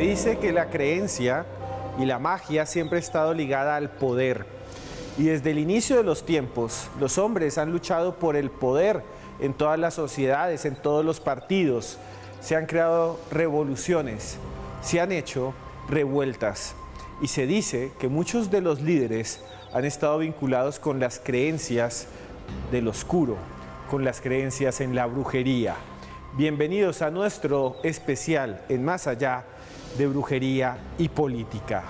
dice que la creencia y la magia siempre ha estado ligada al poder. Y desde el inicio de los tiempos, los hombres han luchado por el poder en todas las sociedades, en todos los partidos. Se han creado revoluciones, se han hecho revueltas. Y se dice que muchos de los líderes han estado vinculados con las creencias del oscuro, con las creencias en la brujería. Bienvenidos a nuestro especial en Más Allá de Brujería y Política.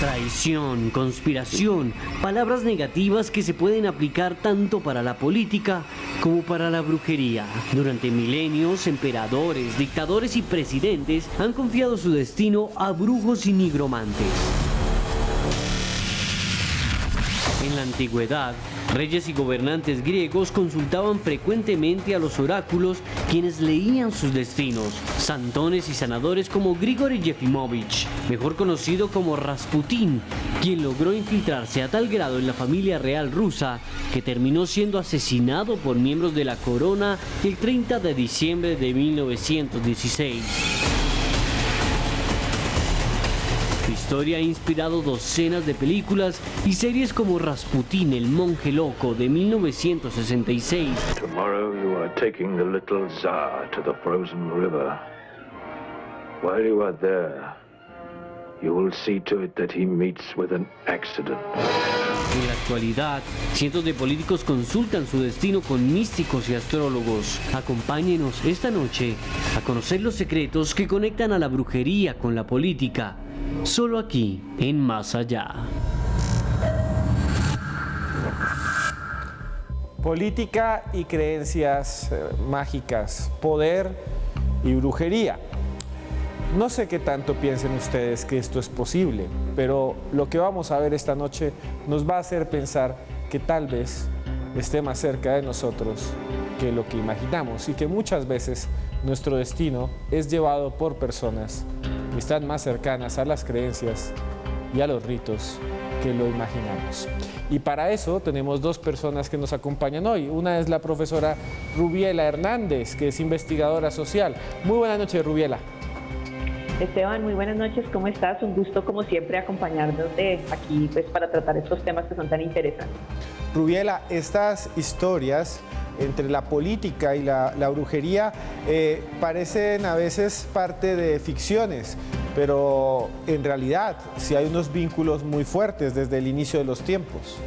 Traición, conspiración, palabras negativas que se pueden aplicar tanto para la política como para la brujería. Durante milenios, emperadores, dictadores y presidentes han confiado su destino a brujos y nigromantes. En la antigüedad, reyes y gobernantes griegos consultaban frecuentemente a los oráculos, quienes leían sus destinos. Santones y sanadores como Grigori Yefimовich, mejor conocido como Rasputín, quien logró infiltrarse a tal grado en la familia real rusa que terminó siendo asesinado por miembros de la corona el 30 de diciembre de 1916. Su historia ha inspirado docenas de películas y series como Rasputín, el monje loco de 1966. Tomorrow you are taking the little Tsar to the frozen river. While you are there, you will see to it that he meets with an accident. En la actualidad, cientos de políticos consultan su destino con místicos y astrólogos. Acompáñenos esta noche a conocer los secretos que conectan a la brujería con la política. Solo aquí, en Más Allá. Política y creencias mágicas, poder y brujería. No sé qué tanto piensen ustedes que esto es posible, pero lo que vamos a ver esta noche nos va a hacer pensar que tal vez esté más cerca de nosotros que lo que imaginamos y que muchas veces nuestro destino es llevado por personas que están más cercanas a las creencias y a los ritos que lo imaginamos. Y para eso tenemos dos personas que nos acompañan hoy. Una es la profesora Rubiela Hernández, que es investigadora social. Muy buenas noches, Rubiela. Esteban, muy buenas noches, ¿cómo estás? Un gusto, como siempre, acompañarnos de aquí pues, para tratar estos temas que son tan interesantes. Rubiela, estas historias entre la política y la brujería parecen a veces parte de ficciones, pero en realidad sí hay unos vínculos muy fuertes desde el inicio de los tiempos.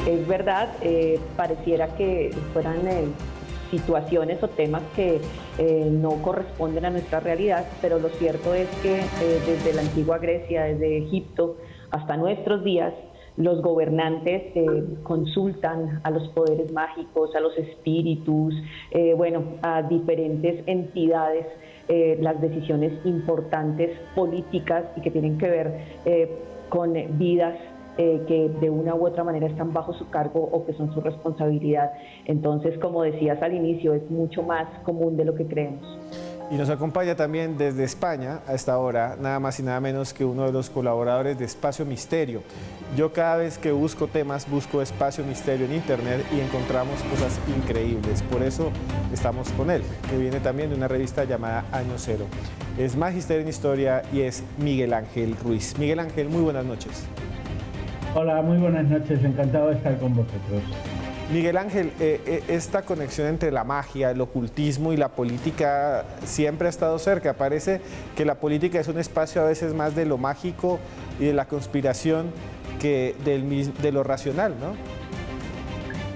Es verdad, pareciera que fueran situaciones o temas que no corresponden a nuestra realidad, pero lo cierto es que desde la antigua Grecia, desde Egipto hasta nuestros días, los gobernantes consultan a los poderes mágicos, a los espíritus, a diferentes entidades, las decisiones importantes políticas y que tienen que ver con vidas que de una u otra manera están bajo su cargo o que son su responsabilidad. Entonces, como decías al inicio, es mucho más común de lo que creemos. Y nos acompaña también desde España, a esta hora, nada más y nada menos que uno de los colaboradores de Espacio Misterio. Yo cada vez que busco temas, busco Espacio Misterio en internet y encontramos cosas increíbles. Por eso estamos con él, que viene también de una revista llamada Año Cero. Es Magister en Historia y es Miguel Ángel Ruiz. Miguel Ángel, muy buenas noches. Hola, muy buenas noches, encantado de estar con vosotros. Miguel Ángel, esta conexión entre la magia, el ocultismo y la política siempre ha estado cerca. Parece que la política es un espacio a veces más de lo mágico y de la conspiración que de lo racional, ¿no?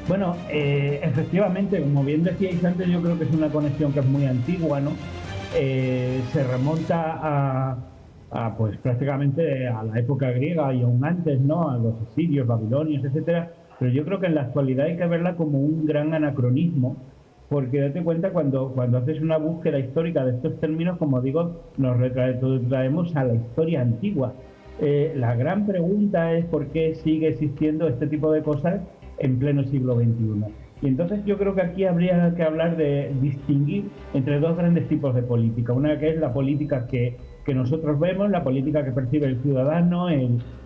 Bueno, efectivamente, como bien decíais antes, yo creo que es una conexión que es muy antigua, ¿no? Se remonta pues prácticamente a la época griega y aún antes, ¿no? A los asirios, babilonios, etcétera. Pero yo creo que en la actualidad hay que verla como un gran anacronismo porque date cuenta cuando haces una búsqueda histórica de estos términos, como digo, nos traemos a la historia antigua. La gran pregunta es por qué sigue existiendo este tipo de cosas en pleno siglo XXI. Y entonces yo creo que aquí habría que hablar de distinguir entre dos grandes tipos de política. Una que es la política que nosotros vemos, la política que percibe el ciudadano,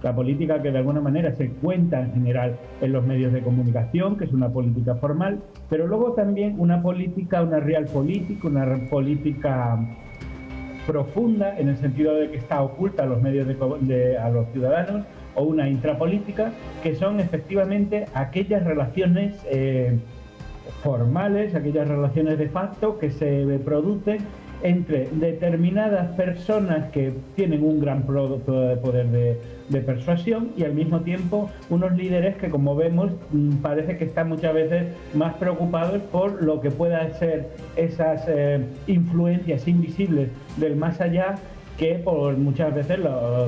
la política que de alguna manera se cuenta en general en los medios de comunicación, que es una política formal, pero luego también una política, una real política, una política profunda, en el sentido de que está oculta a los medios a los ciudadanos, o una intrapolítica, que son efectivamente aquellas relaciones formales, aquellas relaciones de facto que se producen entre determinadas personas que tienen un gran poder de persuasión y al mismo tiempo unos líderes que, como vemos, parece que están muchas veces más preocupados por lo que puedan ser esas influencias invisibles del más allá, que por muchas veces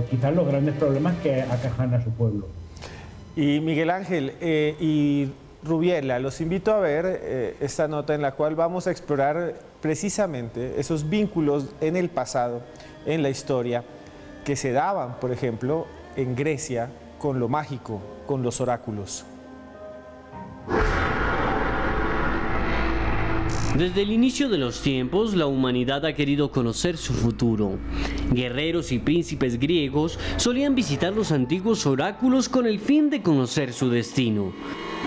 quizás los grandes problemas que aquejan a su pueblo. Y Miguel Ángel y Rubiela, los invito a ver esta nota en la cual vamos a explorar precisamente esos vínculos en el pasado, en la historia, que se daban, por ejemplo, en Grecia con lo mágico, con los oráculos. Desde el inicio de los tiempos, la humanidad ha querido conocer su futuro. Guerreros y príncipes griegos solían visitar los antiguos oráculos con el fin de conocer su destino.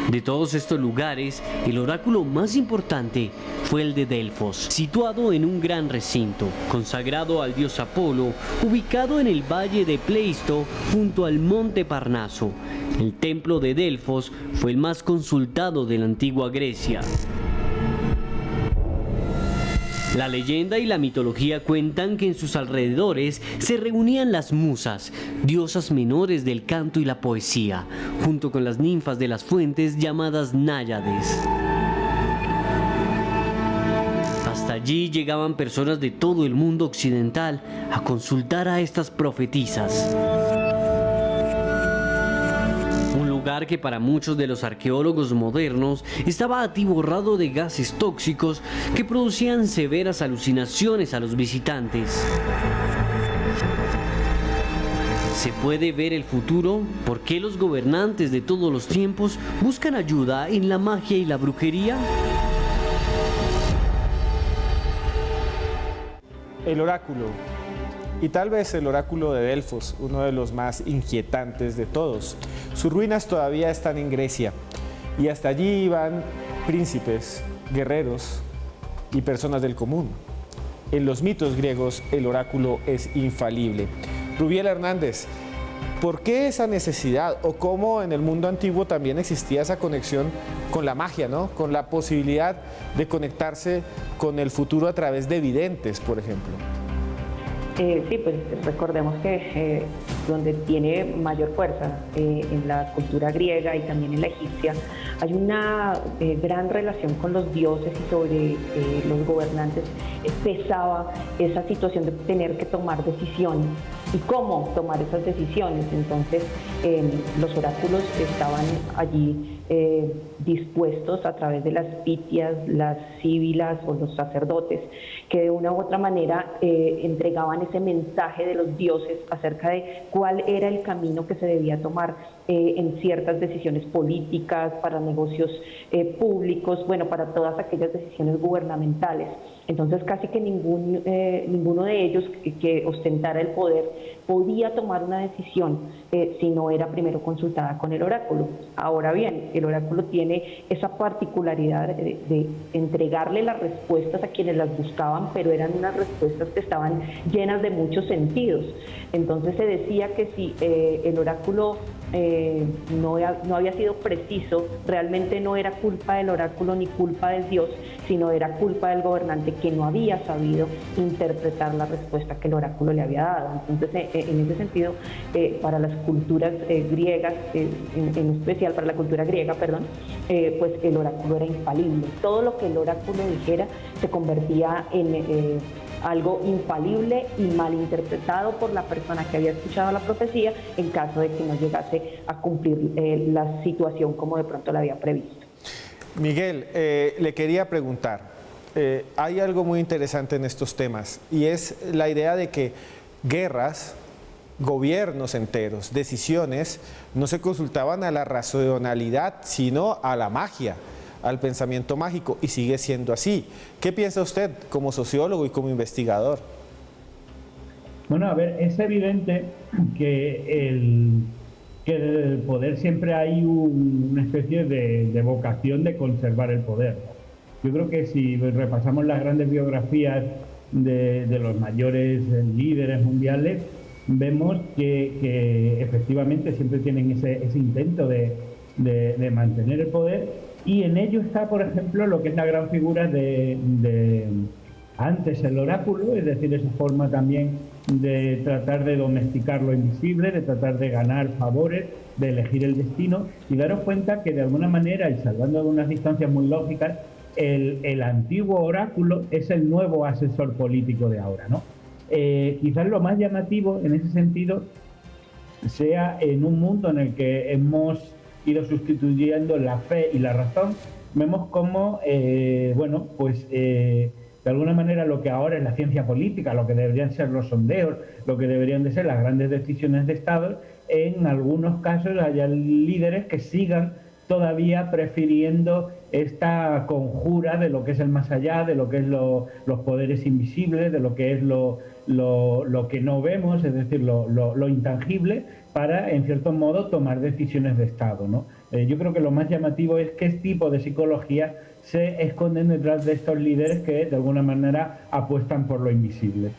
De todos estos lugares, el oráculo más importante fue el de Delfos, situado en un gran recinto, consagrado al dios Apolo, ubicado en el valle de Pleisto, junto al monte Parnaso. El templo de Delfos fue el más consultado de la antigua Grecia. La leyenda y la mitología cuentan que en sus alrededores se reunían las musas, diosas menores del canto y la poesía, junto con las ninfas de las fuentes llamadas náyades. Hasta allí llegaban personas de todo el mundo occidental a consultar a estas profetisas. Un lugar que para muchos de los arqueólogos modernos estaba atiborrado de gases tóxicos que producían severas alucinaciones a los visitantes. ¿Se puede ver el futuro? ¿Por qué los gobernantes de todos los tiempos buscan ayuda en la magia y la brujería? El oráculo. Y tal vez el oráculo de Delfos, uno de los más inquietantes de todos. Sus ruinas todavía están en Grecia y hasta allí iban príncipes, guerreros y personas del común. En los mitos griegos el oráculo es infalible. Rubiela Hernández, ¿por qué esa necesidad o cómo en el mundo antiguo también existía esa conexión con la magia, ¿no? Con la posibilidad de conectarse con el futuro a través de videntes, por ejemplo? Sí, pues recordemos que donde tiene mayor fuerza en la cultura griega y también en la egipcia, hay una gran relación con los dioses y sobre los gobernantes pesaba esa situación de tener que tomar decisiones y cómo tomar esas decisiones. Entonces los oráculos estaban allí dispuestos a través de las pitias, las síbilas o los sacerdotes, que de una u otra manera entregaban ese mensaje de los dioses acerca de cuál era el camino que se debía tomar en ciertas decisiones políticas, para negocios públicos, bueno, para todas aquellas decisiones gubernamentales. Entonces casi que ninguno de ellos que ostentara el poder podía tomar una decisión si no era primero consultada con el oráculo. Ahora bien, el oráculo tiene esa particularidad de entregarle las respuestas a quienes las buscaban, pero eran unas respuestas que estaban llenas de muchos sentidos. Entonces se decía que si el oráculo no había sido preciso, realmente no era culpa del oráculo ni culpa del dios, sino era culpa del gobernante que no había sabido interpretar la respuesta que el oráculo le había dado. Entonces, en ese sentido, para las culturas griegas, en especial para la cultura griega, pues el oráculo era infalible. Todo lo que el oráculo dijera se convertía en algo infalible y malinterpretado por la persona que había escuchado la profecía en caso de que no llegase a cumplir la situación como de pronto la había previsto. Miguel, le quería preguntar, hay algo muy interesante en estos temas y es la idea de que guerras, gobiernos enteros, decisiones, no se consultaban a la racionalidad, sino a la magia, al pensamiento mágico, y sigue siendo así. ¿Qué piensa usted como sociólogo y como investigador? Bueno, a ver, es evidente que el poder siempre hay una especie de vocación de conservar el poder. Yo creo que si repasamos las grandes biografías de los mayores líderes mundiales, vemos que efectivamente siempre tienen ese intento de mantener el poder, y en ello está, por ejemplo, lo que es la gran figura de antes el oráculo, es decir, esa forma también de tratar de domesticar lo invisible, de tratar de ganar favores, de elegir el destino, y daros cuenta que de alguna manera, y salvando de unas distancias muy lógicas, el antiguo oráculo es el nuevo asesor político de ahora, ¿no? Quizás lo más llamativo en ese sentido sea en un mundo en el que hemos ido sustituyendo la fe y la razón, vemos cómo, de alguna manera lo que ahora es la ciencia política, lo que deberían ser los sondeos, lo que deberían de ser las grandes decisiones de Estado, en algunos casos haya líderes que sigan todavía prefiriendo esta conjura de lo que es el más allá, de lo que es los poderes invisibles, de lo que es lo que no vemos, es decir, lo intangible, para, en cierto modo, tomar decisiones de Estado, ¿no? Yo creo que lo más llamativo es qué tipo de psicología se esconden detrás de estos líderes que, de alguna manera, apuestan por lo invisible.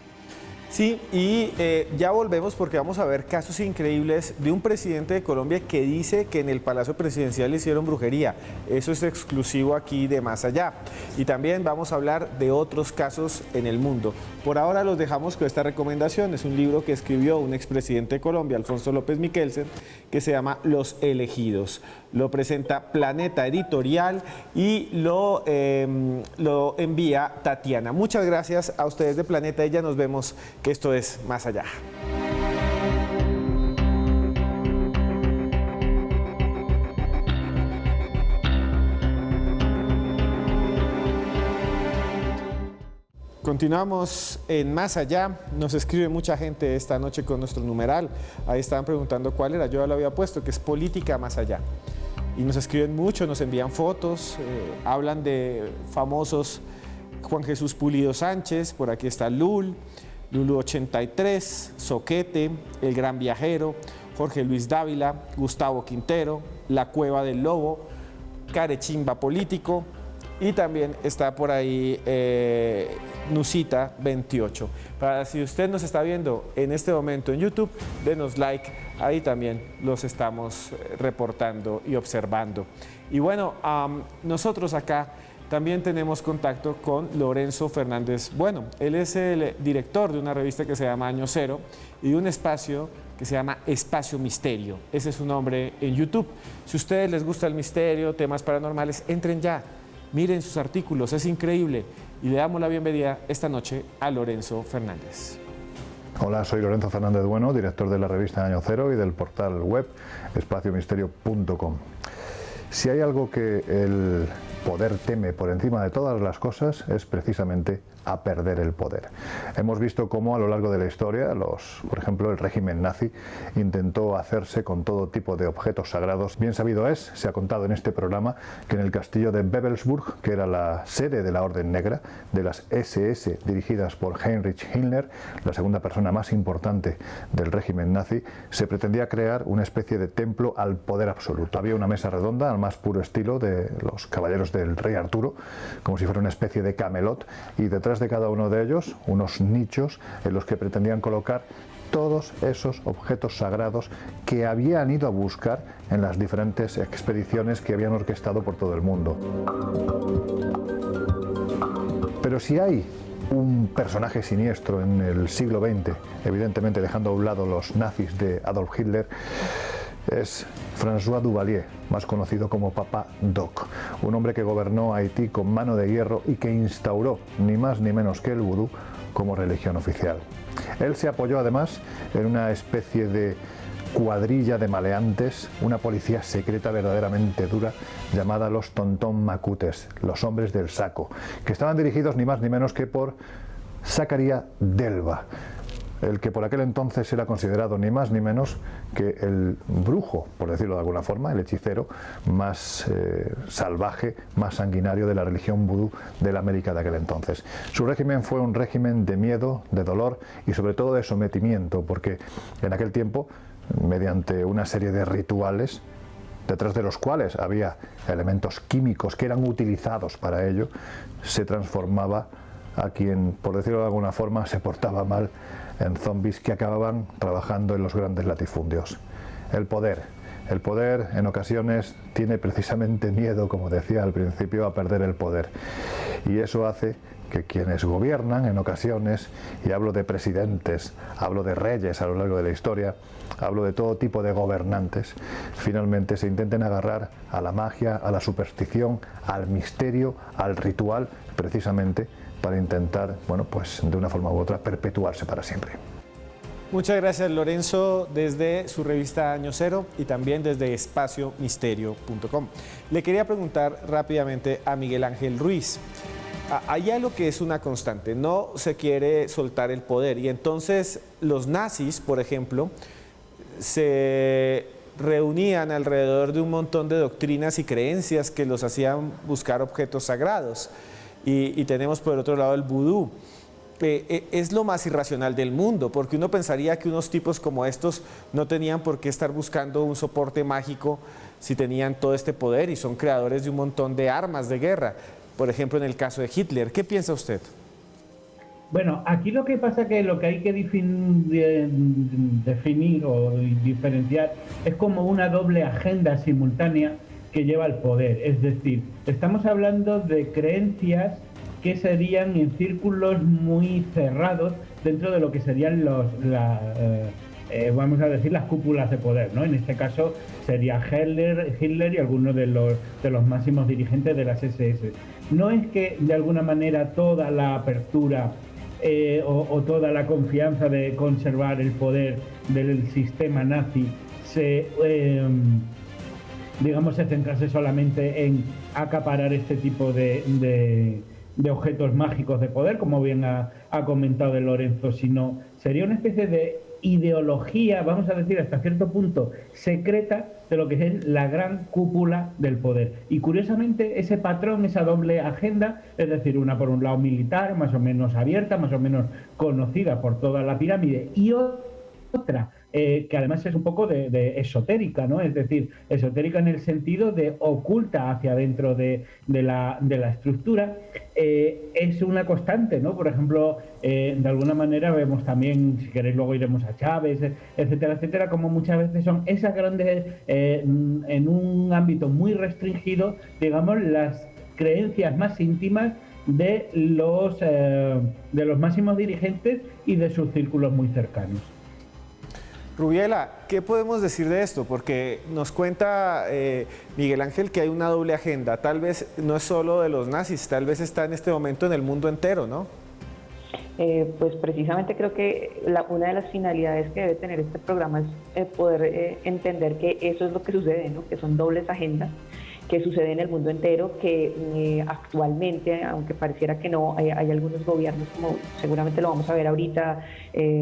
Sí, y ya volvemos porque vamos a ver casos increíbles de un presidente de Colombia que dice que en el Palacio Presidencial le hicieron brujería. Eso es exclusivo aquí de Más Allá. Y también vamos a hablar de otros casos en el mundo. Por ahora los dejamos con esta recomendación. Es un libro que escribió un expresidente de Colombia, Alfonso López Miquelsen, que se llama Los Elegidos. Lo presenta Planeta Editorial y lo envía Tatiana. Muchas gracias a ustedes de Planeta y ya nos vemos, que esto es Más Allá. Continuamos en Más Allá. Nos escribe mucha gente esta noche con nuestro numeral. Ahí estaban preguntando cuál era. Yo ya lo había puesto, que es Política Más Allá. Y nos escriben mucho, nos envían fotos, hablan de famosos Juan Jesús Pulido Sánchez, por aquí está Lulu 83, Soquete, El Gran Viajero, Jorge Luis Dávila, Gustavo Quintero, La Cueva del Lobo, Carechimba Político, y también está por ahí Nusita 28. Para si usted nos está viendo en este momento en YouTube, denos like, ahí también los estamos reportando y observando. Y bueno, nosotros acá también tenemos contacto con Lorenzo Fernández Bueno. Él es el director de una revista que se llama Año Cero y de un espacio que se llama Espacio Misterio. Ese es su nombre en YouTube. Si a ustedes les gusta el misterio, temas paranormales, entren ya, miren sus artículos, es increíble. Y le damos la bienvenida esta noche a Lorenzo Fernández. Hola, soy Lorenzo Fernández Bueno, director de la revista Año Cero y del portal web espaciomisterio.com. Si hay algo que el poder teme por encima de todas las cosas, es precisamente a perder el poder. Hemos visto cómo a lo largo de la historia, por ejemplo, el régimen nazi intentó hacerse con todo tipo de objetos sagrados. Bien sabido es, se ha contado en este programa, que en el castillo de Wewelsburg, que era la sede de la Orden Negra, de las SS dirigidas por Heinrich Himmler, la segunda persona más importante del régimen nazi, se pretendía crear una especie de templo al poder absoluto. Había una mesa redonda al más puro estilo de los caballeros del rey Arturo, como si fuera una especie de Camelot, y detrás de cada uno de ellos unos nichos en los que pretendían colocar todos esos objetos sagrados que habían ido a buscar en las diferentes expediciones que habían orquestado por todo el mundo. Pero si hay un personaje siniestro en el siglo XX, evidentemente dejando a un lado los nazis de Adolf Hitler, es François Duvalier, más conocido como Papa Doc, un hombre que gobernó Haití con mano de hierro y que instauró ni más ni menos que el vudú como religión oficial. Él se apoyó además en una especie de cuadrilla de maleantes, una policía secreta verdaderamente dura llamada los Tontón Macutes, los hombres del saco, que estaban dirigidos ni más ni menos que por Zacarías Delva, el que por aquel entonces era considerado ni más ni menos que el brujo, por decirlo de alguna forma, el hechicero más salvaje, más sanguinario de la religión vudú de la América de aquel entonces. Su régimen fue un régimen de miedo, de dolor y sobre todo de sometimiento, porque en aquel tiempo, mediante una serie de rituales, detrás de los cuales había elementos químicos que eran utilizados para ello, se transformaba a quien, por decirlo de alguna forma, se portaba mal en zombies que acababan trabajando en los grandes latifundios. El poder en ocasiones tiene precisamente miedo, como decía al principio, a perder el poder. Y eso hace que quienes gobiernan en ocasiones, y hablo de presidentes, hablo de reyes a lo largo de la historia, hablo de todo tipo de gobernantes, finalmente se intenten agarrar a la magia, a la superstición, al misterio, al ritual, precisamente para intentar, bueno, pues de una forma u otra, perpetuarse para siempre. Muchas gracias, Lorenzo, desde su revista Año Cero y también desde espaciomisterio.com. Le quería preguntar rápidamente a Miguel Ángel Ruiz. Hay algo que es una constante, no se quiere soltar el poder, y entonces los nazis, por ejemplo, se reunían alrededor de un montón de doctrinas y creencias que los hacían buscar objetos sagrados. Y tenemos por el otro lado el vudú. Es lo más irracional del mundo, porque uno pensaría que unos tipos como estos no tenían por qué estar buscando un soporte mágico si tenían todo este poder y son creadores de un montón de armas de guerra. Por ejemplo, en el caso de Hitler. ¿Qué piensa usted? Bueno, aquí lo que pasa que lo que hay que definir o diferenciar es como una doble agenda simultánea que lleva al poder. Es decir, estamos hablando de creencias que serían en círculos muy cerrados dentro de lo que serían vamos a decir, las cúpulas de poder, ¿no? En este caso sería Hitler y algunos de los máximos dirigentes de las SS. No es que de alguna manera toda la apertura o toda la confianza de conservar el poder del sistema nazi se centrase solamente en acaparar este tipo de objetos mágicos de poder, como bien ha comentado Lorenzo, sino sería una especie de ideología, vamos a decir hasta cierto punto, secreta de lo que es la gran cúpula del poder. Y curiosamente ese patrón, esa doble agenda, es decir, una por un lado militar, más o menos abierta, más o menos conocida por toda la pirámide, y otra que además es un poco de esotérica, ¿no? Es decir, esotérica en el sentido de oculta hacia adentro de la estructura, es una constante, ¿no? Por ejemplo, de alguna manera vemos también, si queréis luego iremos a Chávez, etcétera, etcétera, como muchas veces son esas grandes, en un ámbito muy restringido, digamos, las creencias más íntimas de los máximos dirigentes y de sus círculos muy cercanos. Rubiela, ¿qué podemos decir de esto? Porque nos cuenta Miguel Ángel que hay una doble agenda. Tal vez no es solo de los nazis, tal vez está en este momento en el mundo entero, ¿no? Pues precisamente creo que una de las finalidades que debe tener este programa es poder entender que eso es lo que sucede, ¿no? Que son dobles agendas, que sucede en el mundo entero, que actualmente, aunque pareciera que no, hay algunos gobiernos, como seguramente lo vamos a ver ahorita,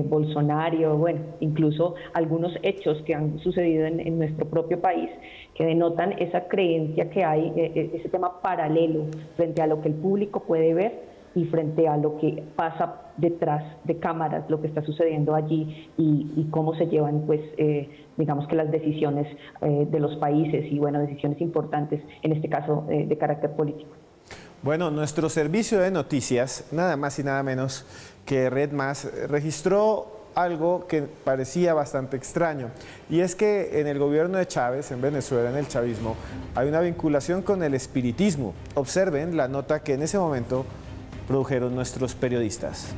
Bolsonaro, bueno, incluso algunos hechos que han sucedido en nuestro propio país, que denotan esa creencia que hay, ese tema paralelo frente a lo que el público puede ver y frente a lo que pasa detrás de cámaras, lo que está sucediendo allí y cómo se llevan, pues, digamos que las decisiones de los países y, bueno, decisiones importantes, en este caso de carácter político. Bueno, nuestro servicio de noticias, nada más y nada menos que Red Más, registró algo que parecía bastante extraño, y es que en el gobierno de Chávez, en Venezuela, en el chavismo, hay una vinculación con el espiritismo. Observen la nota que en ese momento produjeron nuestros periodistas.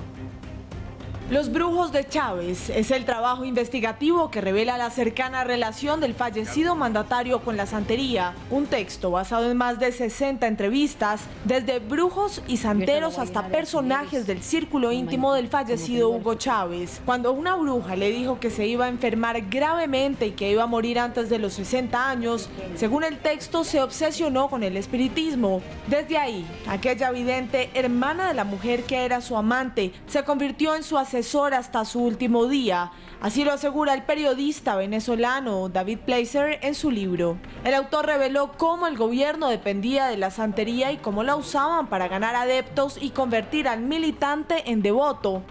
Los brujos de Chávez es el trabajo investigativo que revela la cercana relación del fallecido mandatario con la santería. Un texto basado en más de 60 entrevistas, desde brujos y santeros hasta personajes del círculo íntimo del fallecido Hugo Chávez. Cuando una bruja le dijo que se iba a enfermar gravemente y que iba a morir antes de los 60 años, según el texto se obsesionó con el espiritismo. Desde ahí, aquella vidente, hermana de la mujer que era su amante, se convirtió en su asesora hasta su último día. Así lo asegura el periodista venezolano David Placer en su libro. El autor reveló cómo el gobierno dependía de la santería y cómo la usaban para ganar adeptos y convertir al militante en devoto.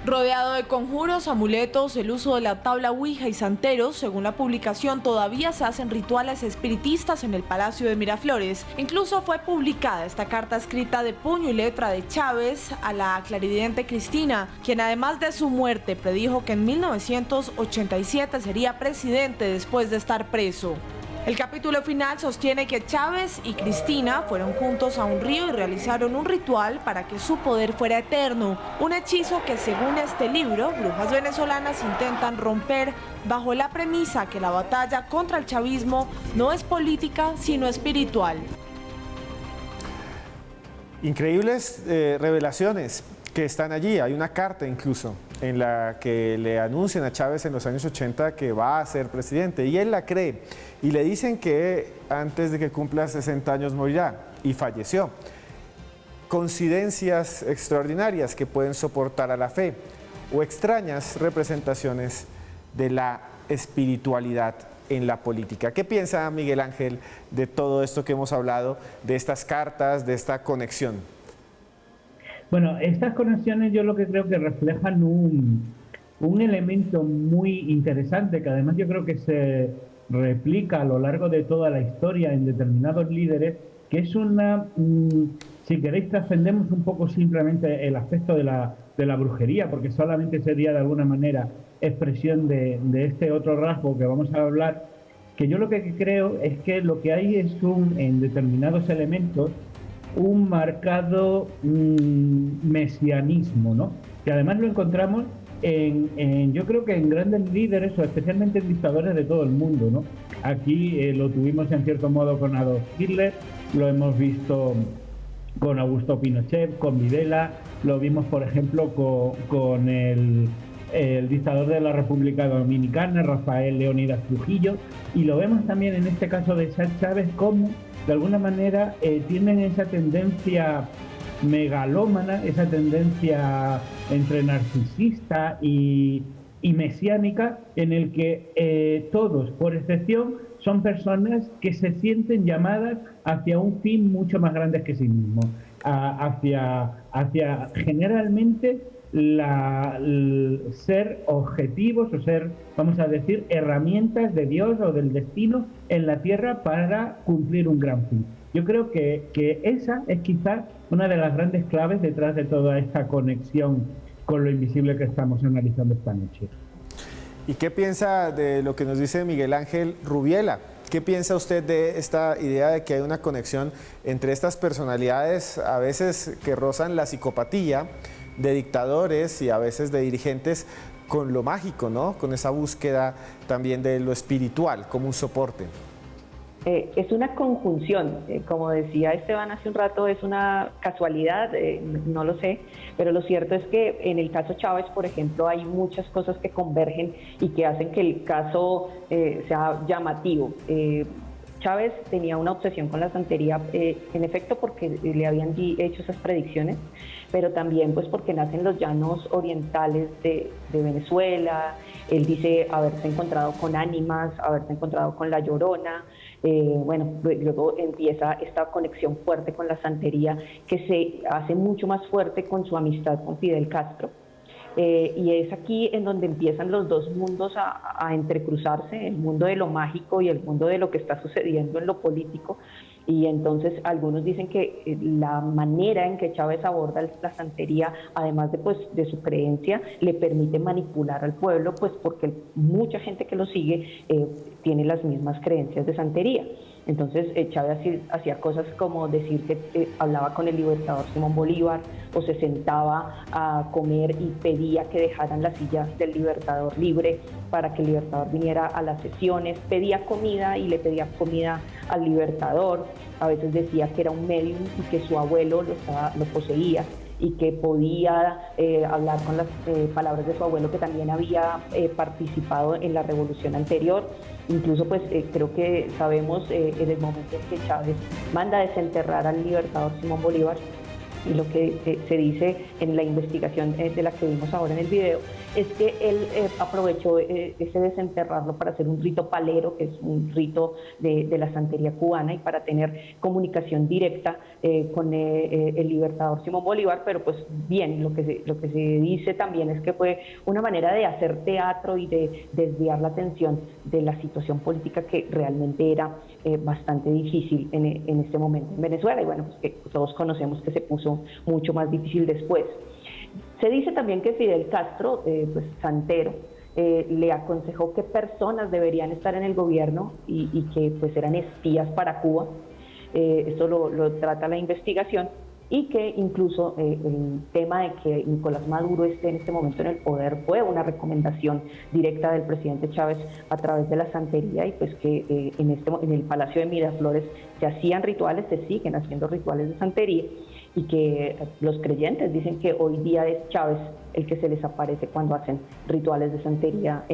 Rodeado de conjuros, amuletos, el uso de la tabla Ouija y santeros, según la publicación todavía se hacen rituales espiritistas en el Palacio de Miraflores. Incluso fue publicada esta carta escrita de puño y letra de Chávez a la clarividente Cristina, quien además de su muerte predijo que en 1987 sería presidente después de estar preso. El capítulo final sostiene que Chávez y Cristina fueron juntos a un río y realizaron un ritual para que su poder fuera eterno, un hechizo que según este libro, brujas venezolanas intentan romper bajo la premisa que la batalla contra el chavismo no es política sino espiritual. Increíbles revelaciones que están allí. Hay una carta incluso en la que le anuncian a Chávez en los años 80 que va a ser presidente y él la cree y le dicen que antes de que cumpla 60 años morirá y falleció. Coincidencias extraordinarias que pueden soportar a la fe o extrañas representaciones de la espiritualidad en la política. ¿Qué piensa Miguel Ángel de todo esto que hemos hablado, de estas cartas, de esta conexión? Bueno, estas conexiones yo lo que creo que reflejan un elemento muy interesante que además yo creo que se replica a lo largo de toda la historia en determinados líderes, que es una, si queréis trascendemos un poco simplemente el aspecto de la brujería, porque solamente sería de alguna manera expresión de este otro rasgo que vamos a hablar, que yo lo que creo es que lo que hay es en determinados elementos un marcado mesianismo, ¿no? Que además lo encontramos yo creo que en grandes líderes o especialmente en dictadores de todo el mundo, ¿no? Aquí lo tuvimos en cierto modo con Adolf Hitler, lo hemos visto con Augusto Pinochet, con Videla, lo vimos por ejemplo con el dictador de la República Dominicana, Rafael Leónidas Trujillo, y lo vemos también en este caso de Chávez como de alguna manera tienen esa tendencia megalómana, esa tendencia entre narcisista y mesiánica, en el que todos, por excepción, son personas que se sienten llamadas hacia un fin mucho más grande que sí mismos, hacia generalmente ser objetivos o ser, vamos a decir, herramientas de Dios o del destino en la tierra para cumplir un gran fin. Yo creo que esa es quizás una de las grandes claves detrás de toda esta conexión con lo invisible que estamos analizando esta noche. ¿Y qué piensa de lo que nos dice Miguel Ángel Rubiela? ¿Qué piensa usted de esta idea de que hay una conexión entre estas personalidades, a veces que rozan la psicopatía, de dictadores y a veces de dirigentes, con lo mágico, ¿no? Con esa búsqueda también de lo espiritual como un soporte? Es una conjunción, como decía Esteban hace un rato, es una casualidad, no lo sé, pero lo cierto es que en el caso Chávez, por ejemplo, hay muchas cosas que convergen y que hacen que el caso sea llamativo. Chávez tenía una obsesión con la santería, en efecto porque le habían hecho esas predicciones, pero también pues porque nace en los llanos orientales de Venezuela. Él dice haberse encontrado con ánimas, haberse encontrado con la Llorona. Bueno, luego empieza esta conexión fuerte con la santería que se hace mucho más fuerte con su amistad con Fidel Castro. Y es aquí en donde empiezan los dos mundos a entrecruzarse, el mundo de lo mágico y el mundo de lo que está sucediendo en lo político. Y entonces algunos dicen que la manera en que Chávez aborda la santería, además de su creencia, le permite manipular al pueblo, pues porque mucha gente que lo sigue tiene las mismas creencias de santería. Entonces Chávez hacía cosas como decir que hablaba con el libertador Simón Bolívar, o se sentaba a comer y pedía que dejaran la silla del libertador libre para que el libertador viniera a las sesiones, pedía comida y le pedía comida al libertador. A veces decía que era un medium y que su abuelo lo poseía y que podía hablar con las palabras de su abuelo, que también había participado en la revolución anterior. Incluso pues creo que sabemos en el momento en que Chávez manda a desenterrar al libertador Simón Bolívar, y lo que se dice en la investigación de la que vimos ahora en el video, es que él aprovechó ese desenterrarlo para hacer un rito palero, que es un rito de la santería cubana, y para tener comunicación directa con el libertador Simón Bolívar. Pero pues bien, lo que se dice también es que fue una manera de hacer teatro y de desviar la atención de la situación política, que realmente era bastante difícil en este momento en Venezuela, y bueno, pues que todos conocemos que se puso mucho más difícil después. Se dice también que Fidel Castro, pues santero, le aconsejó qué personas deberían estar en el gobierno y que pues eran espías para Cuba. Esto lo trata la investigación, y que incluso el tema de que Nicolás Maduro esté en este momento en el poder fue una recomendación directa del presidente Chávez a través de la santería, y pues que en el Palacio de Miraflores se hacían rituales, se siguen haciendo rituales de santería, y que los creyentes dicen que hoy día es Chávez el que se les aparece cuando hacen rituales de santería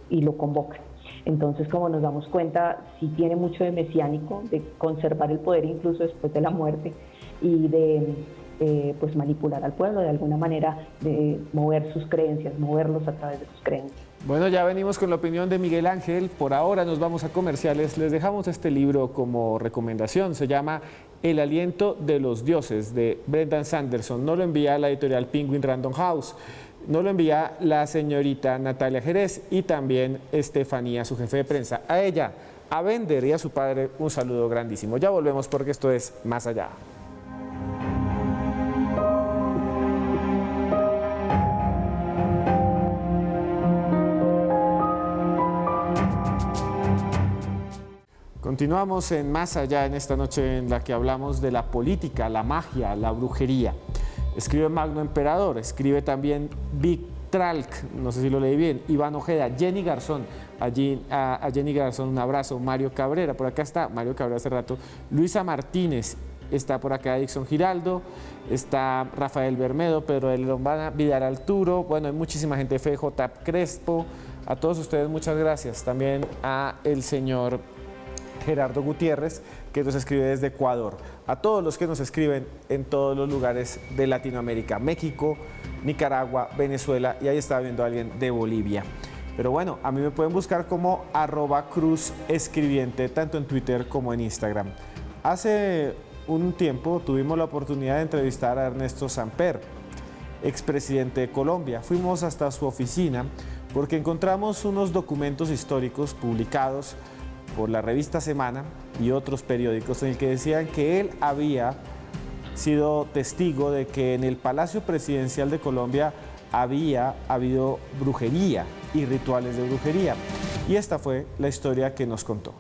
y lo convocan. Entonces, como nos damos cuenta, sí tiene mucho de mesiánico, de conservar el poder incluso después de la muerte, y de pues manipular al pueblo de alguna manera, de mover sus creencias, moverlos a través de sus creencias. Bueno, ya venimos con la opinión de Miguel Ángel. Por ahora nos vamos a comerciales. Les dejamos este libro como recomendación. Se llama El aliento de los dioses, de Brendan Sanderson. No lo envía la editorial Penguin Random House. No lo envía la señorita Natalia Jerez y también Estefanía, su jefe de prensa. A ella, a Bender y a su padre, un saludo grandísimo. Ya volvemos porque esto es Más Allá. Continuamos en Más Allá, en esta noche en la que hablamos de la política, la magia, la brujería. Escribe Magno Emperador, escribe también Vic Tralk, no sé si lo leí bien, Iván Ojeda, Jenny Garzón, a Jenny Garzón un abrazo, Mario Cabrera, por acá está, Mario Cabrera hace rato, Luisa Martínez, está por acá Dixon Giraldo, está Rafael Bermedo, Pedro de Lombana, Vidal Arturo, bueno, hay muchísima gente, FJ Crespo, a todos ustedes muchas gracias, también a el señor Gerardo Gutiérrez, que nos escribe desde Ecuador, a todos los que nos escriben en todos los lugares de Latinoamérica, México, Nicaragua, Venezuela, y ahí estaba viendo a alguien de Bolivia. Pero bueno, a mí me pueden buscar como @cruzescribiente, tanto en Twitter como en Instagram. Hace un tiempo tuvimos la oportunidad de entrevistar a Ernesto Samper, expresidente de Colombia. Fuimos hasta su oficina porque encontramos unos documentos históricos publicados por la revista Semana y otros periódicos en el que decían que él había sido testigo de que en el Palacio Presidencial de Colombia había habido brujería y rituales de brujería. Y esta fue la historia que nos contó.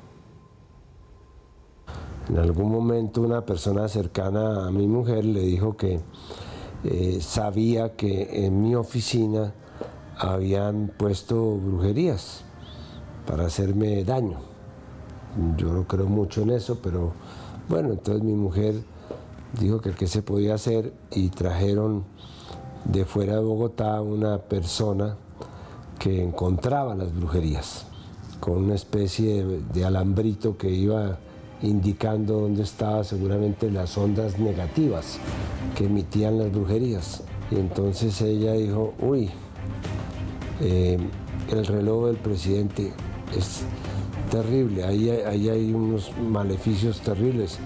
En algún momento una persona cercana a mi mujer le dijo que sabía que en mi oficina habían puesto brujerías para hacerme daño. Yo no creo mucho en eso, pero bueno, entonces mi mujer dijo que qué se podía hacer, y trajeron de fuera de Bogotá una persona que encontraba las brujerías con una especie de alambrito que iba indicando dónde estaban seguramente las ondas negativas que emitían las brujerías. Y entonces ella dijo, uy, el reloj del presidente es terrible, ahí hay unos maleficios terribles.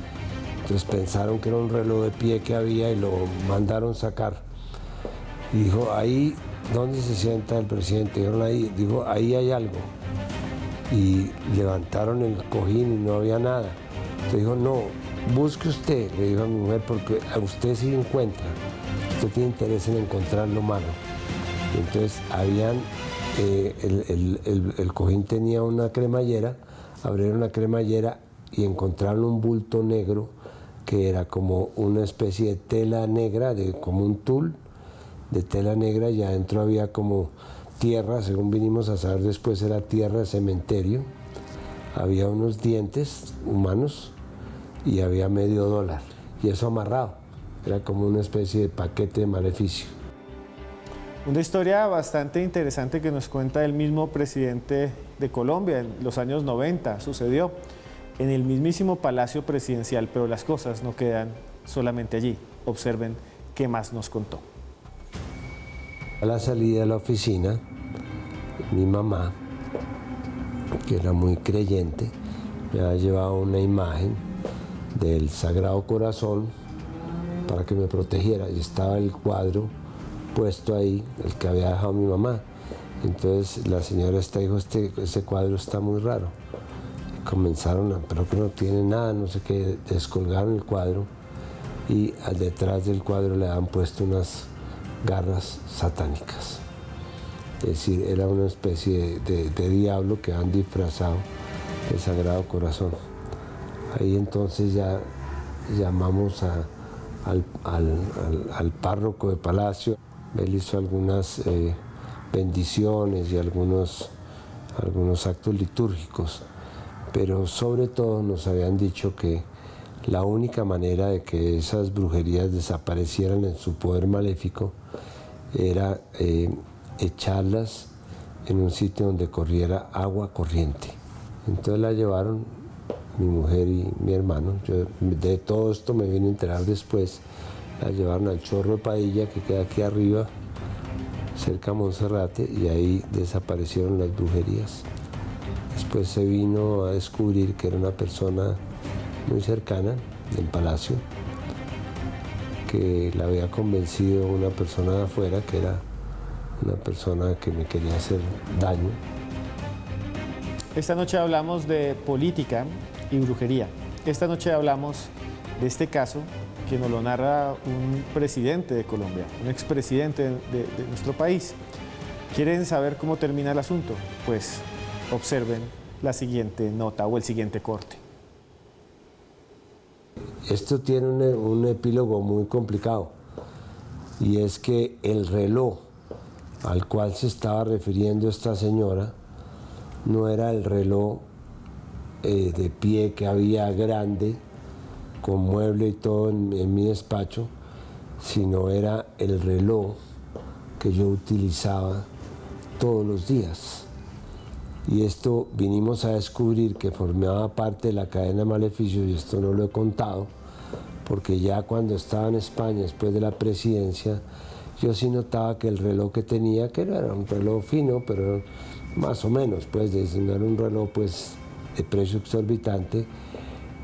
Entonces pensaron que era un reloj de pie que había y lo mandaron sacar. Y dijo, ahí, ¿dónde se sienta el presidente? Dijeron ahí, dijo, ahí hay algo. Y levantaron el cojín y no había nada. Entonces dijo, no, busque usted, le dijo a mi mujer, porque a usted sí encuentra, usted tiene interés en encontrar lo malo. Y entonces habían, el cojín tenía una cremallera, abrieron la cremallera y encontraron un bulto negro que era como una especie de tela negra, como un tul de tela negra, y adentro había como tierra, según vinimos a saber después era tierra de cementerio, había unos dientes humanos y había $50, y eso amarrado, era como una especie de paquete de maleficio. Una historia bastante interesante que nos cuenta el mismo presidente de Colombia en los años 90. Sucedió en el mismísimo Palacio Presidencial, pero las cosas no quedan solamente allí. Observen qué más nos contó. A la salida de la oficina, mi mamá, que era muy creyente, me había llevado una imagen del Sagrado Corazón para que me protegiera, y estaba el cuadro puesto ahí, el que había dejado mi mamá. Entonces la señora dijo, ese cuadro está muy raro. Y comenzaron, pero que no tiene nada, no sé qué, descolgaron el cuadro y detrás del cuadro le habían puesto unas garras satánicas. Es decir, era una especie de diablo que han disfrazado el Sagrado Corazón. Ahí entonces ya llamamos al párroco de Palacio. Él hizo algunas bendiciones y algunos actos litúrgicos, pero sobre todo nos habían dicho que la única manera de que esas brujerías desaparecieran en su poder maléfico era echarlas en un sitio donde corriera agua corriente. Entonces la llevaron mi mujer y mi hermano. Yo de todo esto me vine a enterar después. La llevaron al Chorro de Padilla, que queda aquí arriba, cerca de Monserrate, y ahí desaparecieron las brujerías. Después se vino a descubrir que era una persona muy cercana del palacio, que la había convencido una persona de afuera, que era una persona que me quería hacer daño. Esta noche hablamos de política y brujería. Esta noche hablamos de este caso que nos lo narra un presidente de Colombia, un expresidente de nuestro país. ¿Quieren saber cómo termina el asunto? Pues observen la siguiente nota o el siguiente corte. Esto tiene un epílogo muy complicado, y es que el reloj al cual se estaba refiriendo esta señora no era el reloj de pie que había grande, con mueble y todo en mi despacho, sino era el reloj que yo utilizaba todos los días. Y esto vinimos a descubrir que formaba parte de la cadena de maleficios, y esto no lo he contado, porque ya cuando estaba en España, después de la presidencia, yo sí notaba que el reloj que tenía, que no era un reloj fino, pero más o menos, pues no era un reloj pues, de precio exorbitante,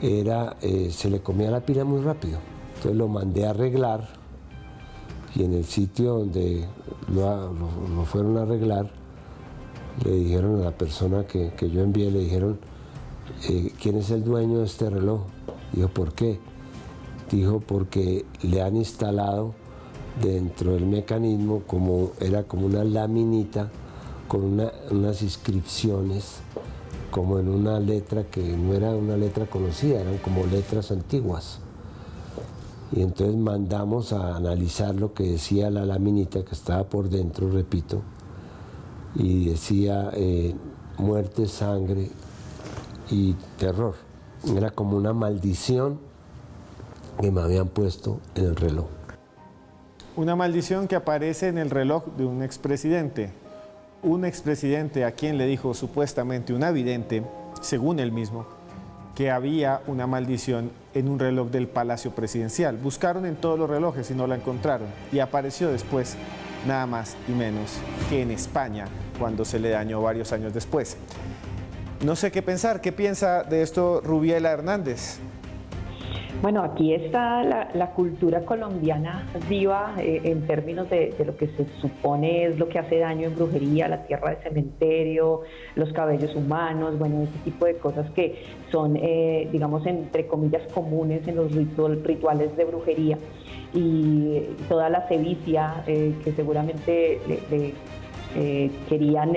se le comía la pila muy rápido. Entonces lo mandé a arreglar, y en el sitio donde lo fueron a arreglar, le dijeron a la persona que yo envié, le dijeron, ¿quién es el dueño de este reloj? Dijo, ¿por qué? Dijo, porque le han instalado dentro del mecanismo, era como una laminita con unas inscripciones, como en una letra que no era una letra conocida, eran como letras antiguas. Y entonces mandamos a analizar lo que decía la laminita, que estaba por dentro, repito, y decía muerte, sangre y terror. Era como una maldición que me habían puesto en el reloj. Una maldición que aparece en el reloj de un expresidente. Un expresidente a quien le dijo supuestamente una vidente, según él mismo, que había una maldición en un reloj del Palacio Presidencial. Buscaron en todos los relojes y no la encontraron. Y apareció después, nada más y menos que en España, cuando se le dañó varios años después. No sé qué pensar. ¿Qué piensa de esto Rubiela Hernández? Bueno, aquí está la cultura colombiana viva en términos de lo que se supone es lo que hace daño en brujería, la tierra de cementerio, los cabellos humanos, bueno, ese tipo de cosas que son, digamos, entre comillas, comunes en los rituales de brujería. Y toda la sevicia que seguramente querían...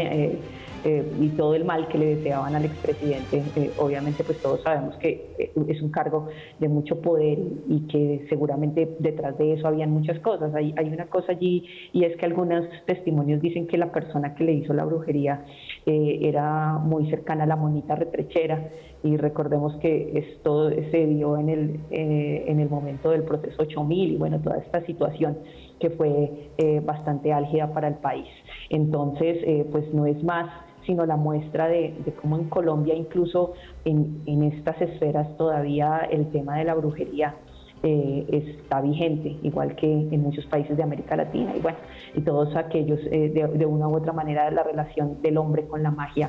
y todo el mal que le deseaban al expresidente, obviamente pues todos sabemos que es un cargo de mucho poder y que seguramente detrás de eso habían muchas cosas. Hay una cosa allí y es que algunos testimonios dicen que la persona que le hizo la brujería era muy cercana a la monita retrechera, y recordemos que esto se dio en el momento del proceso 8000 y bueno, toda esta situación que fue bastante álgida para el país. Entonces, pues no es más sino la muestra de cómo en Colombia, incluso en estas esferas, todavía el tema de la brujería está vigente, igual que en muchos países de América Latina. Y bueno, y todos aquellos, de una u otra manera, la relación del hombre con la magia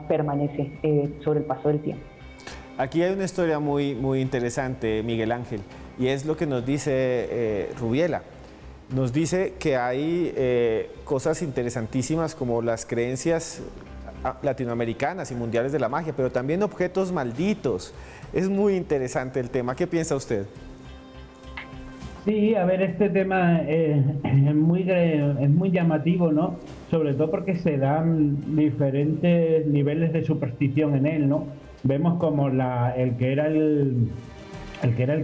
permanece sobre el paso del tiempo. Aquí hay una historia muy, muy interesante, Miguel Ángel, y es lo que nos dice Rubiela. Nos dice que hay cosas interesantísimas como las creencias latinoamericanas y mundiales de la magia, pero también objetos malditos. Es muy interesante el tema. ¿Qué piensa usted? Sí, a ver, este tema es muy llamativo, ¿no? Sobre todo porque se dan diferentes niveles de superstición en él, ¿no? Vemos como el que era el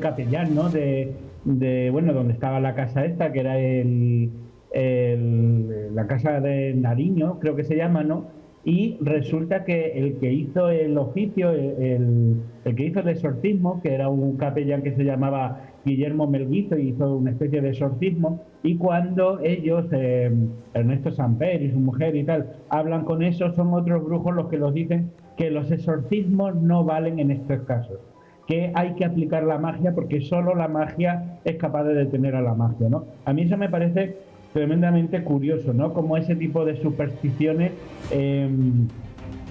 capellán, ¿no? Bueno, donde estaba la casa esta, que era la casa de Nariño, creo que se llama, ¿no? Y resulta que el que hizo el oficio, el que hizo el exorcismo, que era un capellán que se llamaba Guillermo Melguizo, hizo una especie de exorcismo, y cuando ellos, Ernesto Samper y su mujer y tal, hablan con eso, son otros brujos los que los dicen que los exorcismos no valen en estos casos, que hay que aplicar la magia porque solo la magia es capaz de detener a la magia, ¿no? A mí eso me parece tremendamente curioso, ¿no? Como ese tipo de supersticiones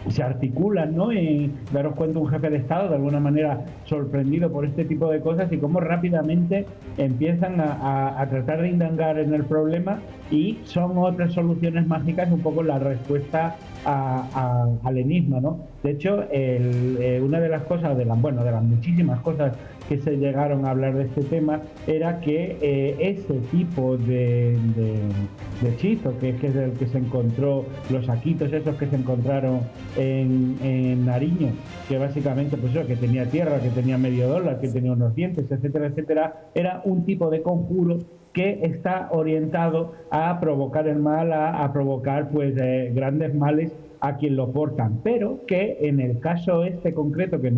se articulan, ¿no? Y daros cuenta, un jefe de Estado de alguna manera sorprendido por este tipo de cosas y cómo rápidamente empiezan a tratar de indagar en el problema, y son otras soluciones mágicas un poco la respuesta al enigma, ¿no? De hecho, una de las cosas, de las muchísimas cosas que se llegaron a hablar de este tema, era que ese tipo de hechizo, que es el que se encontró, los saquitos esos que se encontraron en Nariño, que básicamente, pues eso, que tenía tierra, que tenía $10, que tenía unos dientes, etcétera, etcétera, era un tipo de conjuro que está orientado a provocar el mal, a provocar pues grandes males a quien lo portan, pero que en el caso este concreto que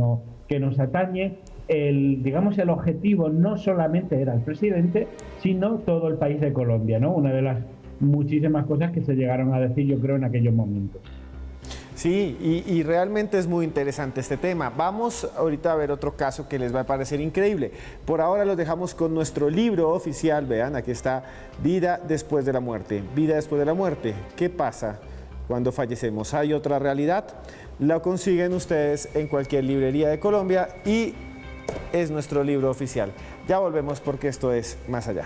nos atañe, el objetivo no solamente era el presidente, sino todo el país de Colombia, ¿no? Una de las muchísimas cosas que se llegaron a decir, yo creo, en aquellos momentos. Sí, y realmente es muy interesante este tema. Vamos ahorita a ver otro caso que les va a parecer increíble. Por ahora los dejamos con nuestro libro oficial. Vean, aquí está Vida después de la muerte. Vida después de la muerte. ¿Qué pasa cuando fallecemos? ¿Hay otra realidad? Lo consiguen ustedes en cualquier librería de Colombia y es nuestro libro oficial. Ya volvemos porque esto es Más Allá.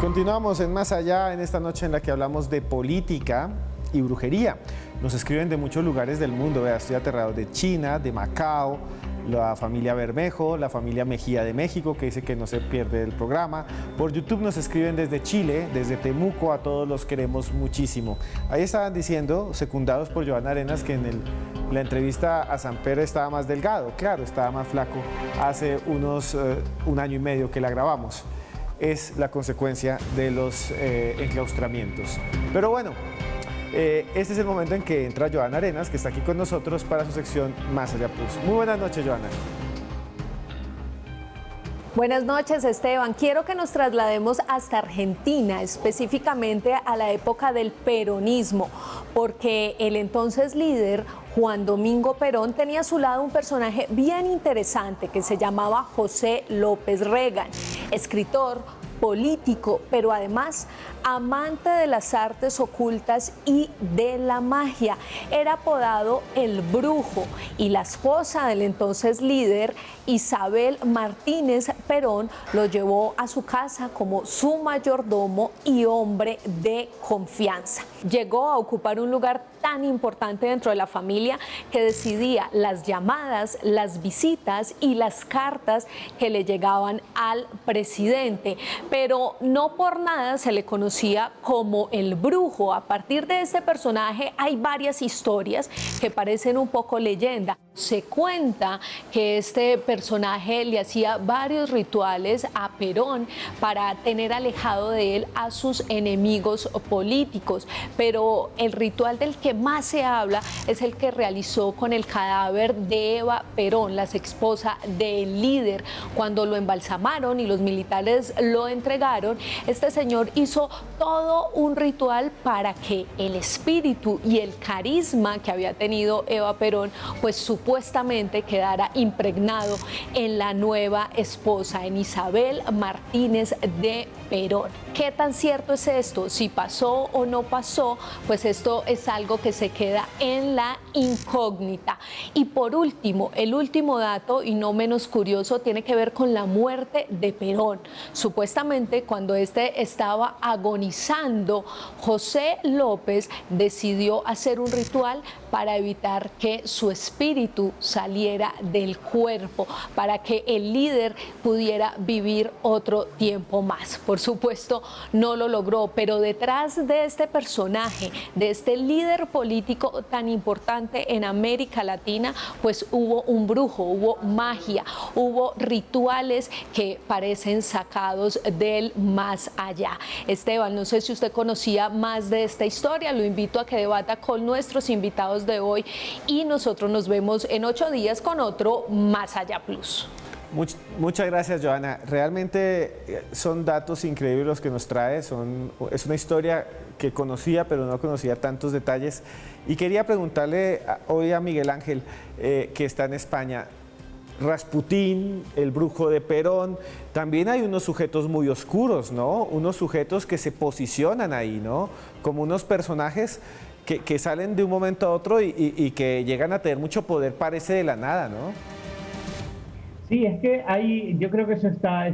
Continuamos en Más Allá, en esta noche en la que hablamos de política y brujería. Nos escriben de muchos lugares del mundo. Vea, estoy aterrado, de China, de Macao, la familia Bermejo, la familia Mejía de México, que dice que no se pierde el programa. Por YouTube nos escriben desde Chile, desde Temuco, a todos los queremos muchísimo. Ahí estaban diciendo, secundados por Joana Arenas, que en la entrevista a Samper estaba más delgado. Claro, estaba más flaco hace un año y medio que la grabamos. Es la consecuencia de los enclaustramientos. Pero bueno, este es el momento en que entra Joana Arenas, que está aquí con nosotros para su sección Más Allá Plus. Muy buenas noches, Joana. Buenas noches, Esteban. Quiero que nos traslademos hasta Argentina, específicamente a la época del peronismo, porque el entonces líder Juan Domingo Perón tenía a su lado un personaje bien interesante que se llamaba José López Reagan, escritor, político, pero además amante de las artes ocultas y de la magia. Era apodado el Brujo, y la esposa del entonces líder, Isabel Martínez Perón, lo llevó a su casa como su mayordomo y hombre de confianza. Llegó a ocupar un lugar tan importante dentro de la familia que decidía las llamadas, las visitas y las cartas que le llegaban al presidente. Pero no por nada se le conocía como el Brujo. A partir de este personaje hay varias historias que parecen un poco leyenda. Se cuenta que este personaje le hacía varios rituales a Perón para tener alejado de él a sus enemigos políticos, pero el ritual del que más se habla es el que realizó con el cadáver de Eva Perón, la exesposa del líder. Cuando lo embalsamaron y los militares lo entregaron, este señor hizo todo un ritual para que el espíritu y el carisma que había tenido Eva Perón, pues supuestamente quedara impregnado en la nueva esposa, en Isabel Martínez de Perón. ¿Qué tan cierto es esto? Si pasó o no pasó, pues esto es algo que se queda en la incógnita. Y por último, el último dato, y no menos curioso, tiene que ver con la muerte de Perón. Supuestamente, cuando este estaba agonizando, José López decidió hacer un ritual para evitar que su espíritu saliera del cuerpo, para que el líder pudiera vivir otro tiempo más. Por supuesto, no lo logró, pero detrás de este personaje, de este líder político tan importante en América Latina, pues hubo un brujo, hubo magia, hubo rituales que parecen sacados del más allá. Esteban, no sé si usted conocía más de esta historia, lo invito a que debata con nuestros invitados de hoy y nosotros nos vemos en 8 días con otro Más Allá Plus. Muchas gracias, Joana. Realmente son datos increíbles los que nos trae. Es una historia que conocía, pero no conocía tantos detalles. Y quería preguntarle hoy a Miguel Ángel, que está en España, Rasputín, el brujo de Perón, también hay unos sujetos muy oscuros, ¿no? Unos sujetos que se posicionan ahí, ¿no? Como unos personajes que salen de un momento a otro y que llegan a tener mucho poder, parece de la nada, ¿no? Sí, es que yo creo que es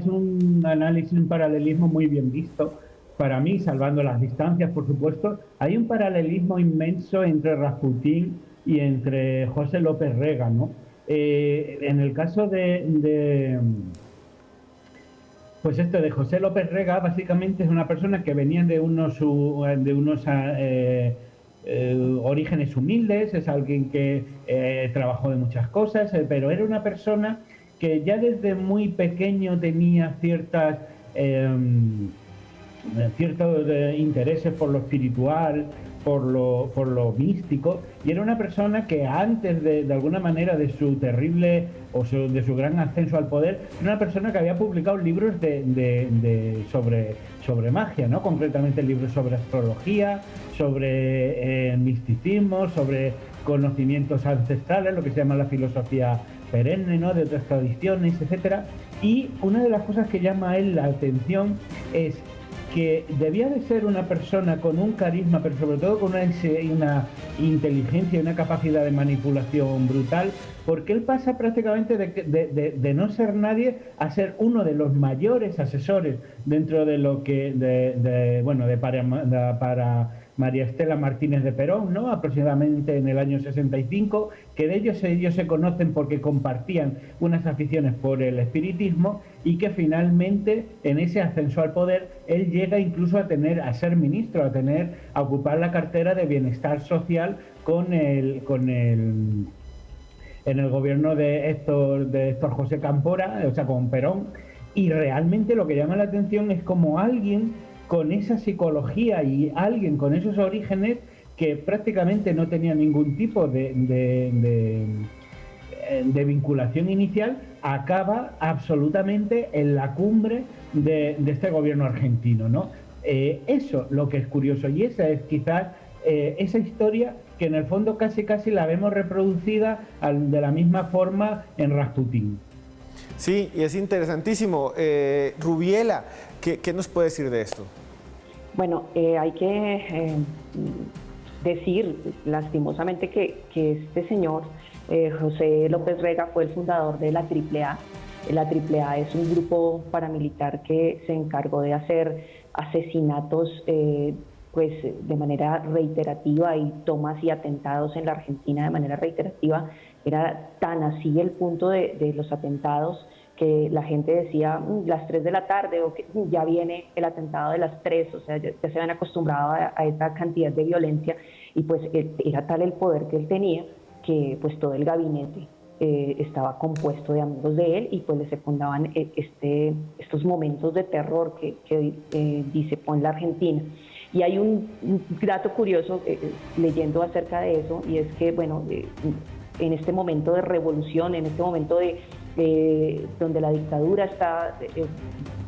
un análisis, un paralelismo muy bien visto. Para mí, salvando las distancias, por supuesto, hay un paralelismo inmenso entre Rasputín y entre José López Reagan, ¿no? En el caso de José López Reagan, básicamente es una persona que venía de unos orígenes humildes, es alguien que trabajó de muchas cosas, pero era una persona que ya desde muy pequeño tenía ciertos intereses por lo espiritual, por lo místico, y era una persona que antes de alguna manera de su terrible de su gran ascenso al poder, era una persona que había publicado libros sobre magia, ¿no? Concretamente libros sobre astrología, sobre misticismo, sobre conocimientos ancestrales, lo que se llama la filosofía perenne, ¿no? De otras tradiciones, etcétera. Y una de las cosas que llama a él la atención es que debía de ser una persona con un carisma, pero sobre todo con una inteligencia y una capacidad de manipulación brutal, porque él pasa prácticamente de no ser nadie a ser uno de los mayores asesores dentro de lo que para María Estela Martínez de Perón, ¿no? Aproximadamente en el año 65, que de ellos se conocen porque compartían unas aficiones por el espiritismo, y que finalmente en ese ascenso al poder él llega incluso a ser ministro, a ocupar la cartera de bienestar social en el gobierno de Héctor José Cámpora, o sea, con Perón. Y realmente lo que llama la atención es como alguien con esa psicología y alguien con esos orígenes que prácticamente no tenía ningún tipo de de vinculación inicial acaba absolutamente en la cumbre de este gobierno argentino, ¿no? Eso lo que es curioso, y esa es quizás esa historia que en el fondo casi la vemos reproducida de la misma forma en Rasputín. Sí, y es interesantísimo. Rubiela, ¿qué nos puede decir de esto? Bueno, hay que decir lastimosamente que este señor, José López Rega, fue el fundador de la AAA. La AAA es un grupo paramilitar que se encargó de hacer asesinatos pues de manera reiterativa y tomas y atentados en la Argentina de manera reiterativa. Era tan así el punto de los atentados que la gente decía las 3 de la tarde o que ya viene el atentado de las 3, o sea, ya se habían acostumbrado a esa cantidad de violencia, y pues era tal el poder que él tenía que pues todo el gabinete estaba compuesto de amigos de él, y pues le secundaban estos momentos de terror que dice pon la Argentina. Y hay un dato curioso leyendo acerca de eso, y es que, bueno, en este momento de revolución, en este momento donde la dictadura está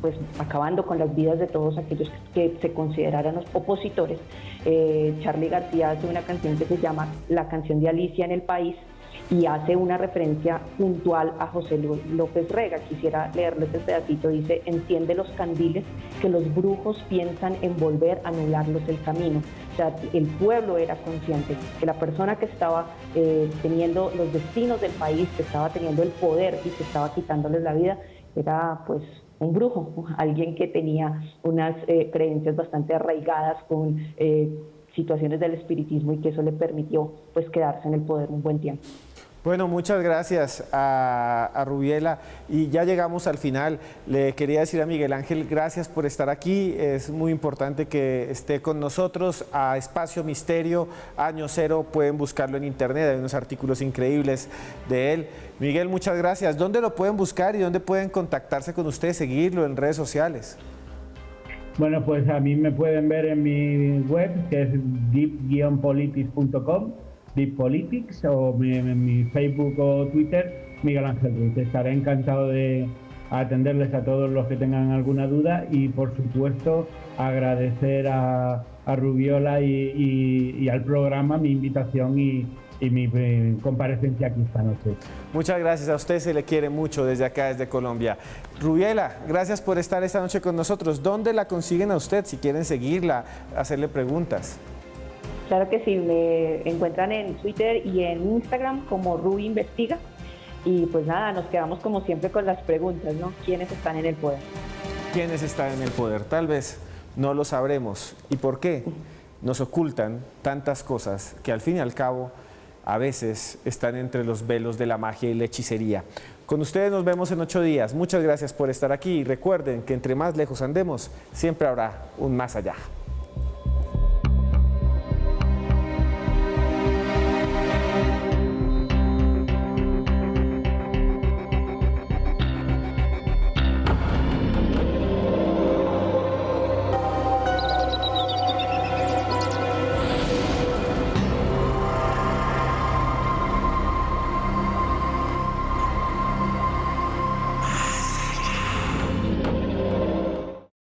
pues acabando con las vidas de todos aquellos que se consideraran los opositores, Charly García hace una canción que se llama La canción de Alicia en el país, y hace una referencia puntual a José López Rega. Quisiera leerles el pedacito. Dice: enciende los candiles que los brujos piensan envolver, anularlos el camino. O sea, el pueblo era consciente que la persona que estaba teniendo los destinos del país, que estaba teniendo el poder y que estaba quitándoles la vida, era pues un brujo, alguien que tenía unas creencias bastante arraigadas con situaciones del espiritismo, y que eso le permitió pues quedarse en el poder un buen tiempo. Bueno, muchas gracias a Rubiela, y ya llegamos al final. Le quería decir a Miguel Ángel, gracias por estar aquí. Es muy importante que esté con nosotros. A Espacio Misterio, Año Cero, pueden buscarlo en internet, hay unos artículos increíbles de él. Miguel, muchas gracias. ¿Dónde lo pueden buscar y dónde pueden contactarse con usted, seguirlo en redes sociales? Bueno, pues a mí me pueden ver en mi web, que es deep-politics.com, Deep Politics, o en mi Facebook o Twitter, Miguel Ángel Ruiz. Estaré encantado de atenderles a todos los que tengan alguna duda, y por supuesto agradecer a Rubiola y al programa mi invitación y mi comparecencia aquí esta noche. Muchas gracias, a usted se le quiere mucho desde acá, desde Colombia. Rubiela, gracias por estar esta noche con nosotros. ¿Dónde la consiguen a usted si quieren seguirla, hacerle preguntas? Claro que sí, me encuentran en Twitter y en Instagram como Rubi Investiga. Y pues nada, nos quedamos como siempre con las preguntas, ¿no? ¿Quiénes están en el poder? ¿Quiénes están en el poder? Tal vez no lo sabremos. ¿Y por qué? Nos ocultan tantas cosas que al fin y al cabo a veces están entre los velos de la magia y la hechicería. Con ustedes nos vemos en 8 días. Muchas gracias por estar aquí, y recuerden que entre más lejos andemos, siempre habrá un más allá.